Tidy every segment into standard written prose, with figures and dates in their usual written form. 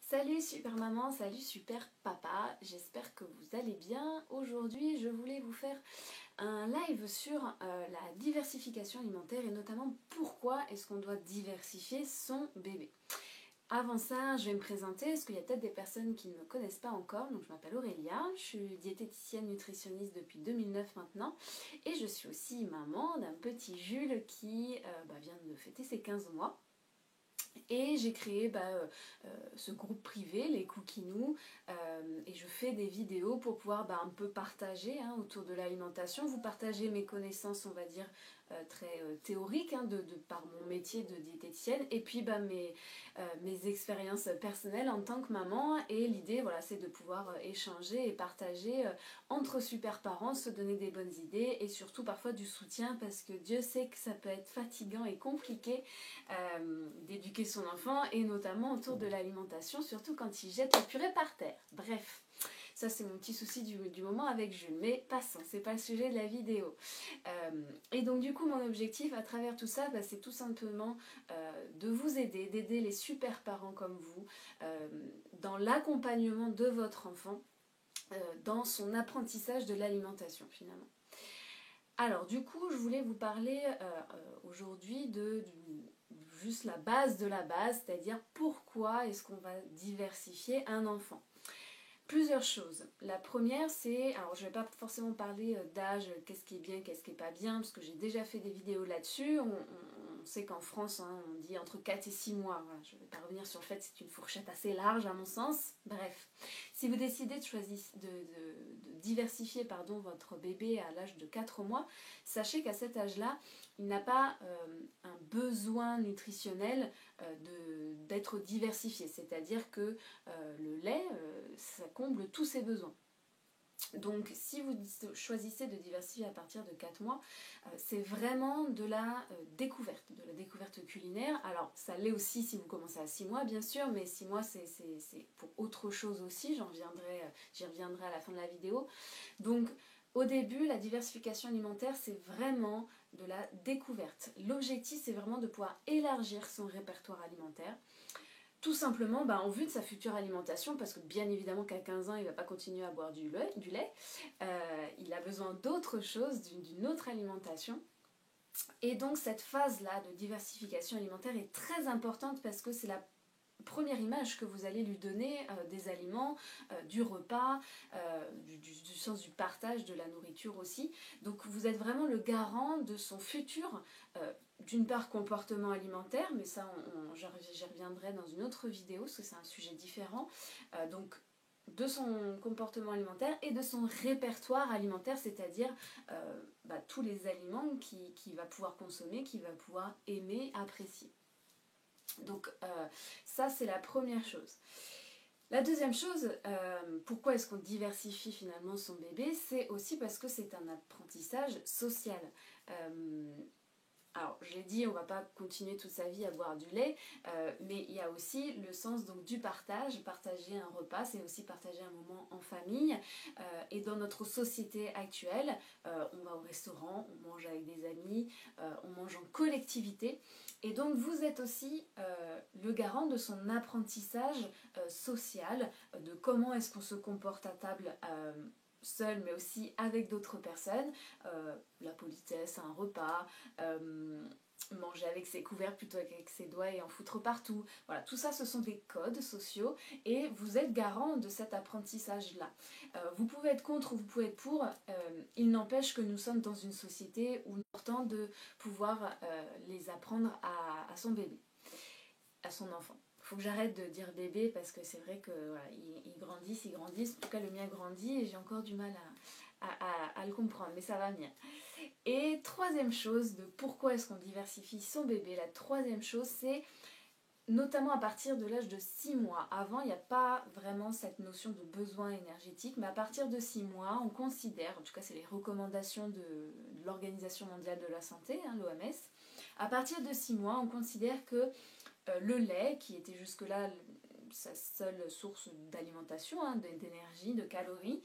Salut super maman, salut super papa, j'espère que vous allez bien. Aujourd'hui je voulais vous faire un live sur la diversification alimentaire et notamment pourquoi est-ce qu'on doit diversifier son bébé. Avant ça, je vais me présenter parce qu'il y a peut-être des personnes qui ne me connaissent pas encore. Donc je m'appelle Aurélia, je suis diététicienne nutritionniste depuis 2009 maintenant et je suis aussi maman d'un petit Jules qui vient de fêter ses 15 mois. Et j'ai créé ce groupe privé, les Cookinous, et je fais des vidéos pour pouvoir un peu partager autour de l'alimentation, vous partager mes connaissances, on va dire, très théoriques, par mon métier de diététicienne, et puis mes expériences personnelles en tant que maman, et l'idée, voilà, c'est de pouvoir échanger et partager entre super parents, se donner des bonnes idées, et surtout parfois du soutien, parce que Dieu sait que ça peut être fatigant et compliqué d'éduquer son enfant et notamment autour de l'alimentation, surtout quand il jette la purée par terre. Bref, ça c'est mon petit souci du moment avec Jules, mais passons, c'est pas le sujet de la vidéo. Et donc du coup mon objectif à travers tout ça, c'est tout simplement de vous aider, d'aider les super parents comme vous dans l'accompagnement de votre enfant dans son apprentissage de l'alimentation finalement. Alors du coup je voulais vous parler aujourd'hui de juste la base de la base, c'est-à-dire pourquoi est-ce qu'on va diversifier un enfant. Plusieurs choses. La première c'est, alors je ne vais pas forcément parler d'âge, qu'est-ce qui est bien, qu'est-ce qui n'est pas bien, parce que j'ai déjà fait des vidéos là-dessus. On sait qu'en France, on dit entre 4 et 6 mois. Voilà, je ne vais pas revenir sur le fait que c'est une fourchette assez large à mon sens. Bref, si vous décidez de diversifier votre bébé à l'âge de 4 mois, sachez qu'à cet âge-là, il n'a pas un besoin nutritionnel d'être diversifié. C'est-à-dire que le lait, ça comble tous ses besoins. Donc si vous choisissez de diversifier à partir de 4 mois, c'est vraiment de la découverte culinaire. Alors ça l'est aussi si vous commencez à 6 mois bien sûr, mais 6 mois c'est pour autre chose aussi, j'y reviendrai à la fin de la vidéo. Donc au début, la diversification alimentaire, c'est vraiment de la découverte. L'objectif, c'est vraiment de pouvoir élargir son répertoire alimentaire. Tout simplement en vue de sa future alimentation, parce que bien évidemment qu'à 15 ans, il ne va pas continuer à boire du lait. Il a besoin d'autre chose, d'une autre alimentation. Et donc cette phase-là de diversification alimentaire est très importante parce que c'est la première image que vous allez lui donner des aliments, du repas, du sens du partage de la nourriture aussi. Donc vous êtes vraiment le garant de son futur, d'une part comportement alimentaire, mais ça j'y reviendrai dans une autre vidéo parce que c'est un sujet différent, donc de son comportement alimentaire et de son répertoire alimentaire, c'est-à-dire tous les aliments qu'il va pouvoir consommer, qu'il va pouvoir aimer, apprécier. Donc ça c'est la première chose. La deuxième chose, pourquoi est-ce qu'on diversifie finalement son bébé, c'est aussi parce que c'est un apprentissage social. Alors je l'ai dit, on ne va pas continuer toute sa vie à boire du lait, mais il y a aussi le sens du partage. Partager un repas, c'est aussi partager un moment en famille. Et dans notre société actuelle, on va au restaurant, on mange avec des amis, on mange en collectivité. Et donc vous êtes aussi le garant de son apprentissage social, de comment est-ce qu'on se comporte à table seul mais aussi avec d'autres personnes, la politesse à un repas, manger avec ses couverts plutôt qu'avec ses doigts et en foutre partout. Voilà, tout ça ce sont des codes sociaux et vous êtes garant de cet apprentissage-là. Vous pouvez être contre ou vous pouvez être pour, il n'empêche que nous sommes dans une société où il est important de pouvoir les apprendre à son bébé, à son enfant. Il faut que j'arrête de dire bébé parce que c'est vrai que voilà, ils grandissent, en tout cas le mien grandit et j'ai encore du mal à le comprendre, mais ça va venir. Et troisième chose de pourquoi est-ce qu'on diversifie son bébé, la troisième chose c'est notamment à partir de l'âge de 6 mois. Avant, il n'y a pas vraiment cette notion de besoin énergétique, mais à partir de 6 mois, on considère, en tout cas c'est les recommandations de l'Organisation mondiale de la santé, l'OMS, à partir de 6 mois, on considère que le lait, qui était jusque-là sa seule source d'alimentation, d'énergie, de calories,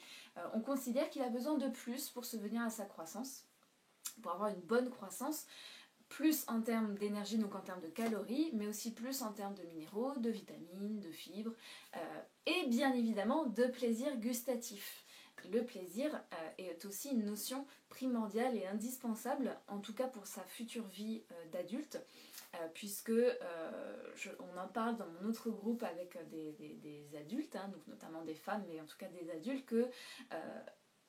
on considère qu'il a besoin de plus pour subvenir à sa croissance, pour avoir une bonne croissance, plus en termes d'énergie, donc en termes de calories, mais aussi plus en termes de minéraux, de vitamines, de fibres, et bien évidemment de plaisir gustatif. Le plaisir est aussi une notion primordiale et indispensable, en tout cas pour sa future vie d'adulte, puisque on en parle dans mon autre groupe avec des adultes, hein, donc notamment des femmes, mais en tout cas des adultes, que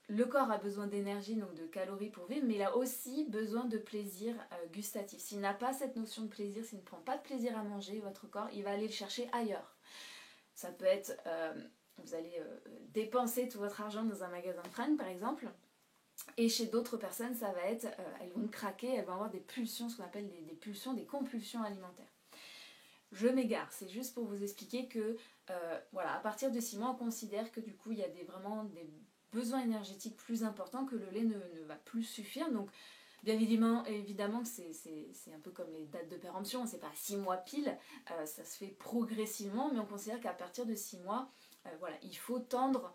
le corps a besoin d'énergie, donc de calories pour vivre, mais il a aussi besoin de plaisir gustatif. S'il n'a pas cette notion de plaisir, s'il ne prend pas de plaisir à manger, votre corps, il va aller le chercher ailleurs. Ça peut être, vous allez dépenser tout votre argent dans un magasin de fringues par exemple, et chez d'autres personnes, ça va être, elles vont craquer, elles vont avoir des pulsions, ce qu'on appelle des pulsions, des compulsions alimentaires. Je m'égare, c'est juste pour vous expliquer que, voilà, à partir de 6 mois, on considère que du coup, il y a vraiment des besoins énergétiques plus importants, que le lait ne va plus suffire. Donc, bien évidemment c'est un peu comme les dates de péremption, c'est pas 6 mois pile, ça se fait progressivement, mais on considère qu'à partir de 6 mois, voilà, il faut tendre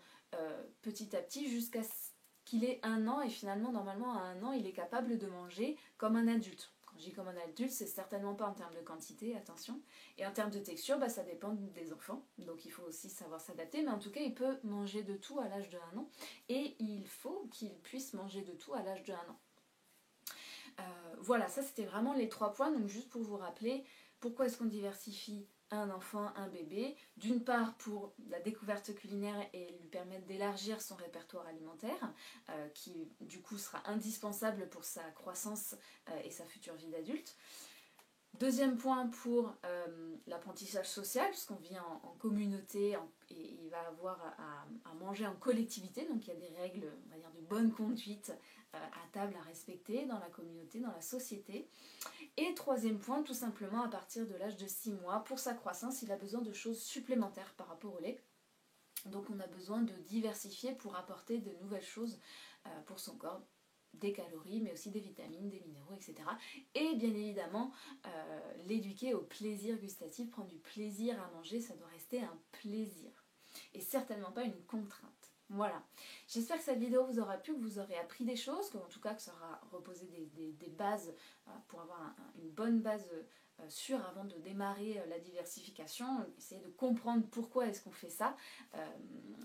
petit à petit jusqu'à qu'il ait 1 an, et finalement, normalement, à 1 an, il est capable de manger comme un adulte. Quand je dis comme un adulte, c'est certainement pas en termes de quantité, attention, et en termes de texture, ça dépend des enfants, donc il faut aussi savoir s'adapter, mais en tout cas, il peut manger de tout à l'âge de 1 an, et il faut qu'il puisse manger de tout à l'âge de 1 an. Voilà, ça c'était vraiment les 3 points, donc juste pour vous rappeler pourquoi est-ce qu'on diversifie un enfant, un bébé, d'une part pour la découverte culinaire et lui permettre d'élargir son répertoire alimentaire, qui du coup sera indispensable pour sa croissance et sa future vie d'adulte. Deuxième point pour l'apprentissage social, puisqu'on vit en communauté et il va avoir à manger en collectivité, donc il y a des règles, on va dire, de bonne conduite à table à respecter dans la communauté, dans la société. Et troisième point, tout simplement, à partir de l'âge de 6 mois, pour sa croissance, il a besoin de choses supplémentaires par rapport au lait. Donc on a besoin de diversifier pour apporter de nouvelles choses pour son corps, des calories, mais aussi des vitamines, des minéraux, etc. Et bien évidemment, l'éduquer au plaisir gustatif, prendre du plaisir à manger, ça doit rester un plaisir. Et certainement pas une contrainte. Voilà, j'espère que cette vidéo vous aura plu, que vous aurez appris des choses, qu'en tout cas que ça aura reposé des bases pour avoir une bonne base sûre avant de démarrer la diversification, essayer de comprendre pourquoi est-ce qu'on fait ça.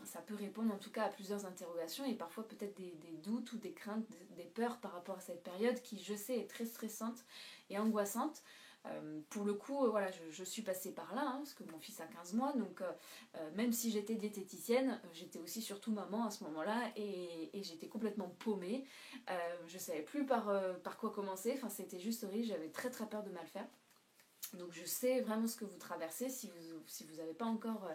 Ça peut répondre en tout cas à plusieurs interrogations et parfois peut-être des doutes ou des craintes, des peurs par rapport à cette période qui, je sais, est très stressante et angoissante. Pour le coup, voilà, je suis passée par là, hein, parce que mon fils a 15 mois, donc même si j'étais diététicienne, j'étais aussi surtout maman à ce moment-là, et j'étais complètement paumée. Je ne savais plus par quoi commencer, enfin, c'était juste horrible, j'avais très très peur de mal faire. Donc je sais vraiment ce que vous traversez, si vous n'avez pas encore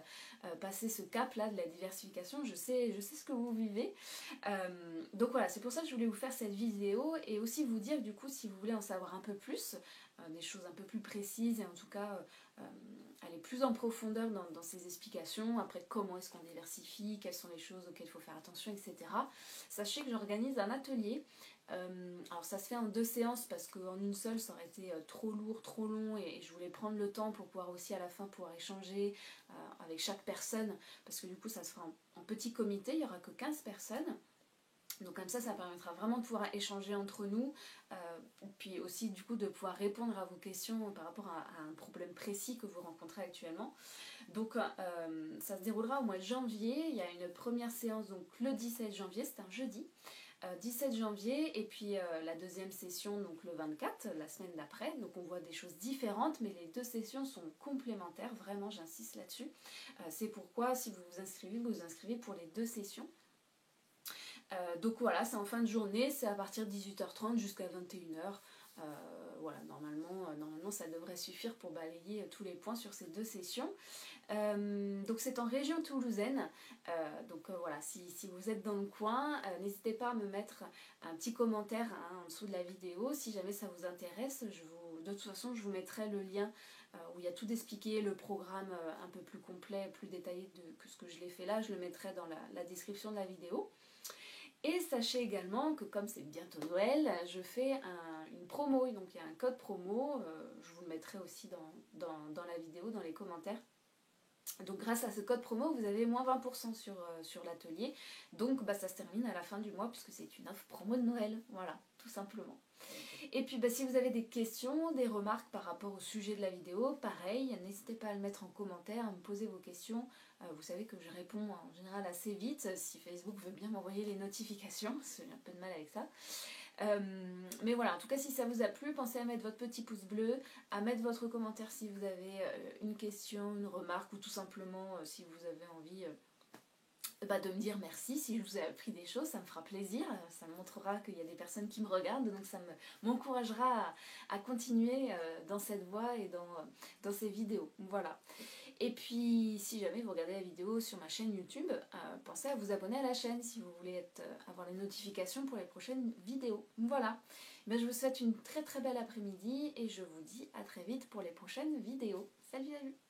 passé ce cap-là de la diversification, je sais ce que vous vivez. Donc voilà, c'est pour ça que je voulais vous faire cette vidéo et aussi vous dire du coup si vous voulez en savoir un peu plus, des choses un peu plus précises et en tout cas aller plus en profondeur dans ces explications, après comment est-ce qu'on diversifie, quelles sont les choses auxquelles il faut faire attention, etc. Sachez que j'organise un atelier. Alors ça se fait en 2 séances parce qu'en une seule ça aurait été trop lourd, trop long et je voulais prendre le temps pour pouvoir aussi à la fin pouvoir échanger avec chaque personne parce que du coup ça se fera en petit comité, il n'y aura que 15 personnes. Donc comme ça permettra vraiment de pouvoir échanger entre nous, puis aussi du coup de pouvoir répondre à vos questions par rapport à un problème précis que vous rencontrez actuellement. Donc ça se déroulera au mois de janvier, il y a une première séance donc le 17 janvier, c'est un jeudi. 17 janvier et puis la deuxième session donc le 24, la semaine d'après, donc on voit des choses différentes mais les 2 sessions sont complémentaires, vraiment j'insiste là-dessus. C'est pourquoi si vous vous inscrivez pour les 2 sessions. Donc voilà, c'est en fin de journée, c'est à partir de 18h30 jusqu'à 21h. Voilà, normalement ça devrait suffire pour balayer tous les points sur ces 2 sessions. Donc c'est en région toulousaine, donc voilà, si vous êtes dans le coin, n'hésitez pas à me mettre un petit commentaire en dessous de la vidéo si jamais ça vous intéresse. De toute façon je vous mettrai le lien où il y a tout expliqué, le programme un peu plus complet, plus détaillé que ce que je l'ai fait là, je le mettrai dans la description de la vidéo. Et sachez également que comme c'est bientôt Noël, je fais une promo, donc il y a un code promo, je vous le mettrai aussi dans la vidéo, dans les commentaires. Donc grâce à ce code promo, vous avez moins 20% sur l'atelier, donc ça se termine à la fin du mois puisque c'est une offre promo de Noël, voilà, tout simplement. Et puis si vous avez des questions, des remarques par rapport au sujet de la vidéo, pareil, n'hésitez pas à le mettre en commentaire, à me poser vos questions. Vous savez que je réponds en général assez vite, si Facebook veut bien m'envoyer les notifications, parce que j'ai un peu de mal avec ça. Mais voilà, en tout cas si ça vous a plu, pensez à mettre votre petit pouce bleu, à mettre votre commentaire si vous avez une question, une remarque, ou tout simplement si vous avez envie de me dire merci si je vous ai appris des choses, ça me fera plaisir, ça montrera qu'il y a des personnes qui me regardent, donc ça m'encouragera à continuer dans cette voie et dans ces vidéos. Voilà. Et puis si jamais vous regardez la vidéo sur ma chaîne YouTube, pensez à vous abonner à la chaîne si vous voulez avoir les notifications pour les prochaines vidéos. Voilà. Je vous souhaite une très très belle après-midi et je vous dis à très vite pour les prochaines vidéos. Salut, salut!